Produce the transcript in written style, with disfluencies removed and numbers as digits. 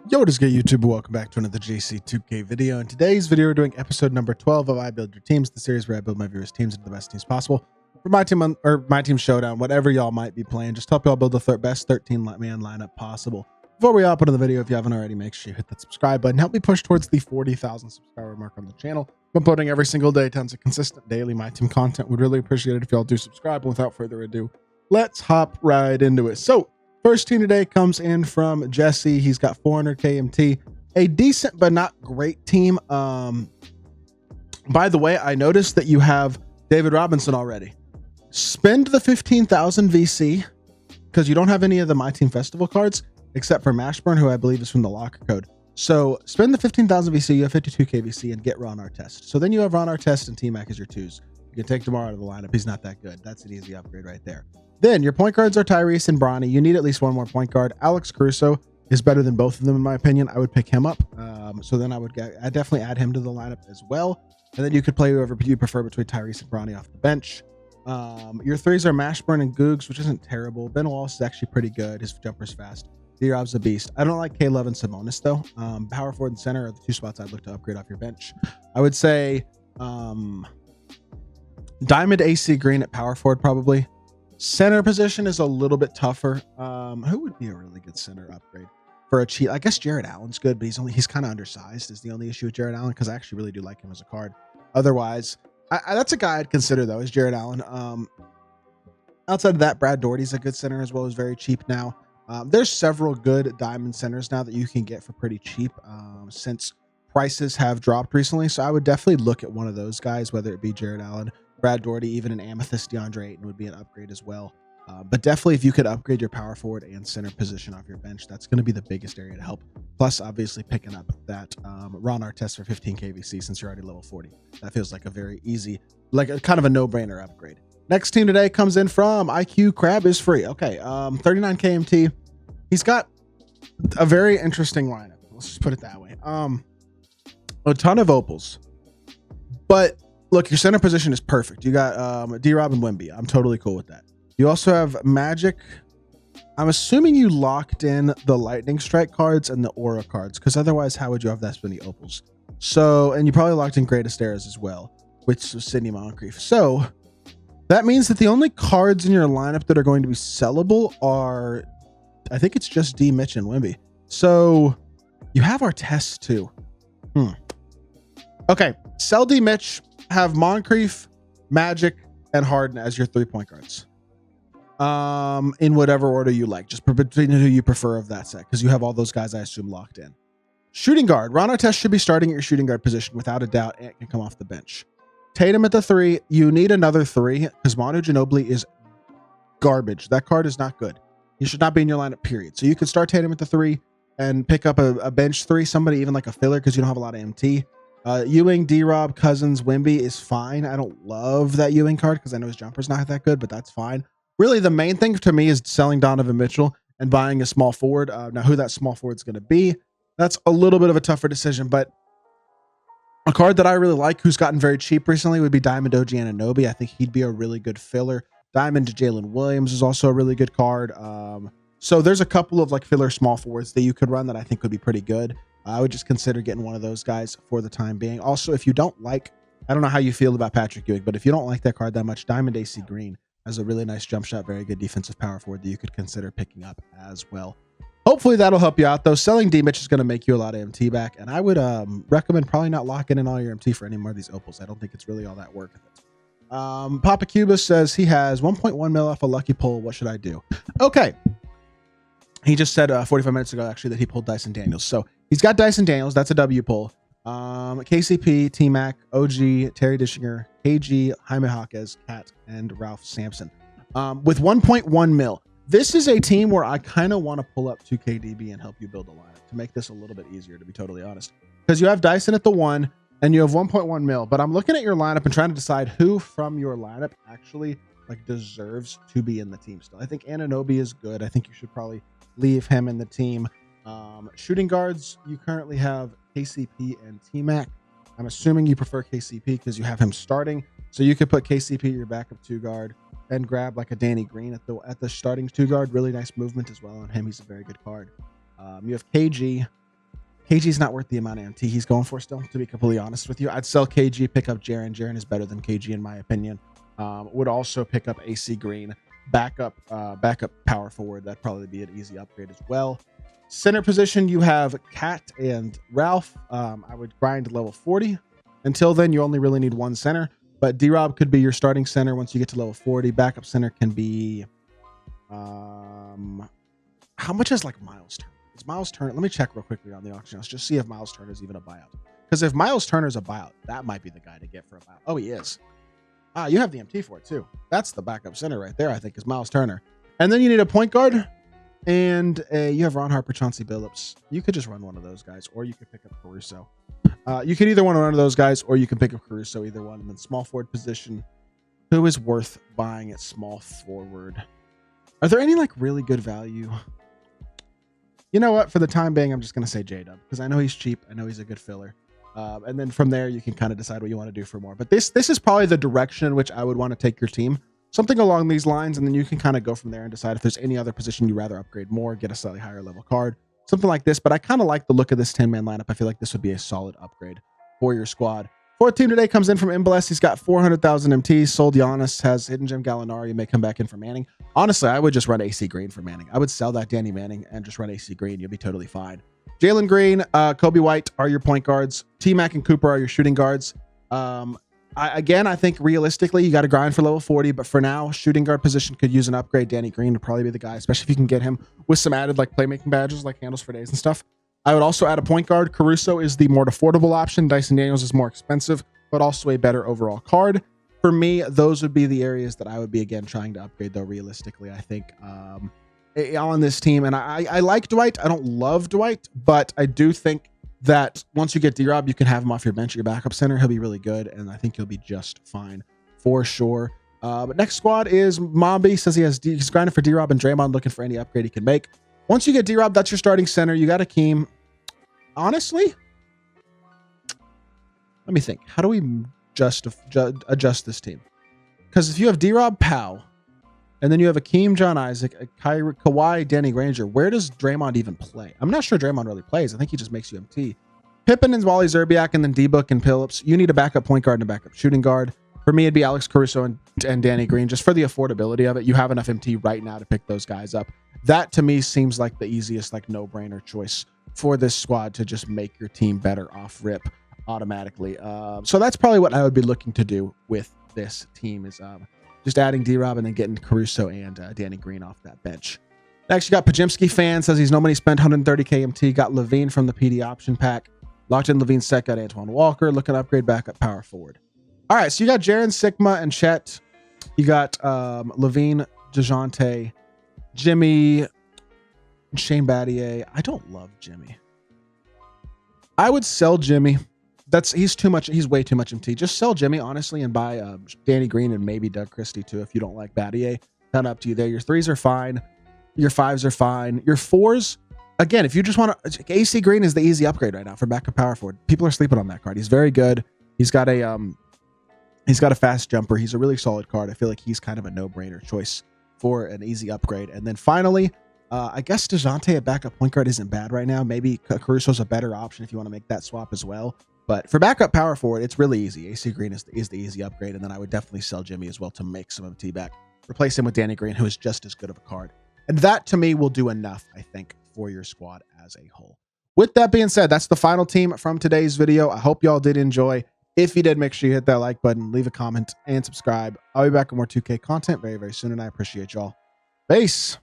Yo, what is good, YouTube? Welcome back to another JC2K video. In today's video, we're doing episode number 12 of I Build Your Teams, the series where I build my viewers' teams into the best teams possible for my team or my team showdown, whatever y'all might be playing. Just help y'all build the best 13-man lineup possible. Before we hop into the video, if you haven't already, make sure you hit that subscribe button. Help me push towards the 40,000 subscriber mark on the channel. I'm uploading every single day, tons of consistent daily my team content. Would really appreciate it if y'all do subscribe. And without further ado, let's hop right into it. So, first team today comes in from Jesse. He's got 400 KMT, a decent but not great team. By the way, I noticed that you have David Robinson already. Spend the 15,000 VC because you don't have any of the My Team Festival cards except for Mashburn, who I believe is from the locker code. So spend the 15,000 VC, you have 52k VC, and get Ron Artest. So then you have Ron Artest and T-Mac as your twos. You can take Demar out of the lineup. He's not that good. That's an easy upgrade right there. Then your point guards are Tyrese and Bronny. You need at least one more point guard. Alex Caruso is better than both of them, in my opinion. I would pick him up. So then I'd definitely add him to the lineup as well. And then you could play whoever you prefer between Tyrese and Bronny off the bench. Your threes are Mashburn and Googs, which isn't terrible. Ben Wallace is actually pretty good. His jumper's fast. D-Rob's a beast. I don't like K-Love and Sabonis, though. Power forward and center are the two spots I'd look to upgrade off your bench. I would say Diamond AC Green at power forward, probably. Center position is a little bit tougher. Who would be a really good center upgrade for a cheat? I guess Jared Allen's good, but he's kind of undersized is the only issue with Jared Allen, because I actually really do like him as a card. Otherwise, that's a guy I'd consider, though, is Jared Allen. Outside of that, Brad Daugherty's a good center as well, as very cheap now. There's several good diamond centers now that you can get for pretty cheap since prices have dropped recently. So I would definitely look at one of those guys, whether it be Jared Allen, Brad Daugherty, even an Amethyst DeAndre Ayton would be an upgrade as well. But definitely if you could upgrade your power forward and center position off your bench, that's going to be the biggest area to help. Plus, obviously, picking up that Ron Artest for 15k VC since you're already level 40. That feels like a very easy, like a kind of a no-brainer upgrade. Next team today comes in from IQ Crab is free. Okay, 39 KMT. He's got a very interesting lineup. Let's just put it that way. A ton of opals. But look, your center position is perfect. You got D-Rob and Wemby. I'm totally cool with that. You also have Magic. I'm assuming you locked in the Lightning Strike cards and the Aura cards, because otherwise, how would you have that many opals? So, and you probably locked in Greatest Eras as well, which was Sidney Moncrief. So that means that the only cards in your lineup that are going to be sellable are, I think it's just D, Mitch, and Wemby. So you have our tests too. Okay, sell D, Mitch, have Moncrief, Magic, and Harden as your 3-point guards. In whatever order you like, just between who you prefer of that set, because you have all those guys I assume locked in. Shooting guard, Ron Artest should be starting at your shooting guard position without a doubt. Ant can come off the bench. Tatum at the 3. You need another 3 because Manu Ginobili is garbage. That card is not good. He should not be in your lineup, period. So you could start Tatum at the 3 and pick up a bench 3, somebody even like a filler, because you don't have a lot of MT. Ewing, D-Rob, Cousins, Wemby is fine. I don't love that Ewing card because I know his jumper's not that good, but that's fine. Really, the main thing to me is selling Donovan Mitchell and buying a small forward. Now, who that small forward is going to be, that's a little bit of a tougher decision, but a card that I really like who's gotten very cheap recently would be Diamond OG Anunoby. I think he'd be a really good filler. Diamond Jalen Williams is also a really good card. So there's a couple of like filler small forwards that you could run that I think would be pretty good. I would just consider getting one of those guys for the time being. Also, if you don't like, I don't know how you feel about Patrick Ewing, but if you don't like that card that much, Diamond AC Green has a really nice jump shot, very good defensive power forward that you could consider picking up as well. Hopefully that'll help you out, though. Selling D-Mitch is going to make you a lot of MT back, and I would recommend probably not locking in all your MT for any more of these opals. I don't think it's really all that worth it. Papa Cuba says he has 1.1 mil off a lucky pull. What should I do? Okay. He just said 45 minutes ago, actually, that he pulled Dyson Daniels. So he's got Dyson Daniels. That's a W pull. KCP, T-Mac, OG, Terry Dishinger, KG, Jaime Jaquez, Cat, and Ralph Sampson. With 1.1 mil. This is a team where I kind of want to pull up 2KDB and help you build a lineup to make this a little bit easier, to be totally honest. Because you have Dyson at the 1 and you have 1.1 mil. But I'm looking at your lineup and trying to decide who from your lineup actually like deserves to be in the team still. I think Anunoby is good. I think you should probably leave him in the team. Shooting guards, you currently have KCP and T-Mac. I'm assuming you prefer KCP because you have him starting. So you could put KCP your backup 2 guard and grab like a Danny Green at the starting 2 guard. Really nice movement as well on him. He's a very good card. You have KG, KG's not worth the amount of MT he's going for still, to be completely honest with you. I'd sell KG, pick up Jaren. Jaren is better than KG in my opinion. Would also pick up AC Green, backup power forward. That'd probably be an easy upgrade as well. Center position, you have Kat and Ralph. I would grind level 40. Until then, you only really need one center, but D-Rob could be your starting center once you get to level 40. Backup center can be, how much is like Miles Turner? Is Miles Turner? Let me check real quickly on the auction house. Just see if Miles Turner is even a buyout. Because if Miles Turner is a buyout, that might be the guy to get for a buyout. Oh, he is. Ah, you have the MT for it too. That's the backup center right there, I think, is Miles Turner. And then you need a point guard. And you have Ron Harper, Chauncey Billups. You could just run one of those guys, or you could pick up Caruso. You could either want to run one of those guys, or you can pick up Caruso, either one. And then small forward position. Who is worth buying at small forward? Are there any like really good value? You know what? For the time being, I'm just going to say J-Dub because I know he's cheap. I know he's a good filler. And then from there, you can kind of decide what you want to do for more. But this is probably the direction in which I would want to take your team. Something along these lines, and then you can kind of go from there and decide if there's any other position you'd rather upgrade more, get a slightly higher level card, something like this. But I kind of like the look of this 10-man lineup. I feel like this would be a solid upgrade for your squad. Fourth team today comes in from Imbless. He's got 400,000 MT. Sold Giannis, has Hidden Gem Gallinari, may come back in for Manning. Honestly, I would just run AC Green for Manning. I would sell that Danny Manning and just run AC Green. You'll be totally fine. Jalen Green, Kobe White are your point guards. T-Mac and Cooper are your shooting guards. I think realistically, you got to grind for level 40, but for now, shooting guard position could use an upgrade. Danny Green would probably be the guy, especially if you can get him with some added like playmaking badges, like handles for days and stuff. I would also add a point guard. Caruso is the more affordable option. Dyson Daniels is more expensive, but also a better overall card. For me, those would be the areas that I would be, again, trying to upgrade, though, realistically, I think, on this team. And I like Dwight. I don't love Dwight, but I do think that once you get D-Rob, you can have him off your bench at your backup center. He'll be really good, and I think he'll be just fine for sure. But next squad is Mombi. Says he's grinding for D-Rob and Draymond, looking for any upgrade he can make. Once you get D-Rob, that's your starting center. You got Akeem. Honestly, let me think. How do we just adjust this team? Because if you have D-Rob, Powell, and then you have Akeem, John Isaac, Kawhi, Danny Granger, where does Draymond even play? I'm not sure Draymond really plays. I think he just makes you MT. Pippen and Wally Zerbiak, and then D-Book and Phillips. You need a backup point guard and a backup shooting guard. For me, it'd be Alex Caruso and Danny Green, just for the affordability of it. You have enough MT right now to pick those guys up. That, to me, seems like the easiest, like, no-brainer choice for this squad to just make your team better off rip automatically. So that's probably what I would be looking to do with this team is just adding D-Rob and then getting Caruso and Danny Green off that bench. Next, you got Pajimski fan. Says he's no money spent, 130K MT. Got Levine from the PD option pack. Locked in Levine's set. Got Antoine Walker. Looking to upgrade backup power forward. All right, so you got Jaren, Sigma, and Chet. You got Levine, DeJounte, Jimmy, Shane Battier. I don't love Jimmy. I would sell Jimmy. He's too much. He's way too much MT. Just sell Jimmy, honestly, and buy Danny Green and maybe Doug Christie too if you don't like Battier. Kind of up to you there. Your threes are fine. Your fives are fine. Your fours, again, if you just want to, AC Green is the easy upgrade right now for backup power forward. People are sleeping on that card. He's very good. He's got a fast jumper. He's a really solid card. I feel like he's kind of a no-brainer choice for an easy upgrade. And then finally, I guess DeJounte at backup point guard isn't bad right now. Maybe Caruso's a better option if you want to make that swap as well. But for backup power forward, it's really easy. AC Green is the easy upgrade. And then I would definitely sell Jimmy as well to make some MT back. Replace him with Danny Green, who is just as good of a card. And that, to me, will do enough, I think, for your squad as a whole. With that being said, that's the final team from today's video. I hope y'all did enjoy. If you did, make sure you hit that like button, leave a comment, and subscribe. I'll be back with more 2K content very, very soon, and I appreciate y'all. Peace.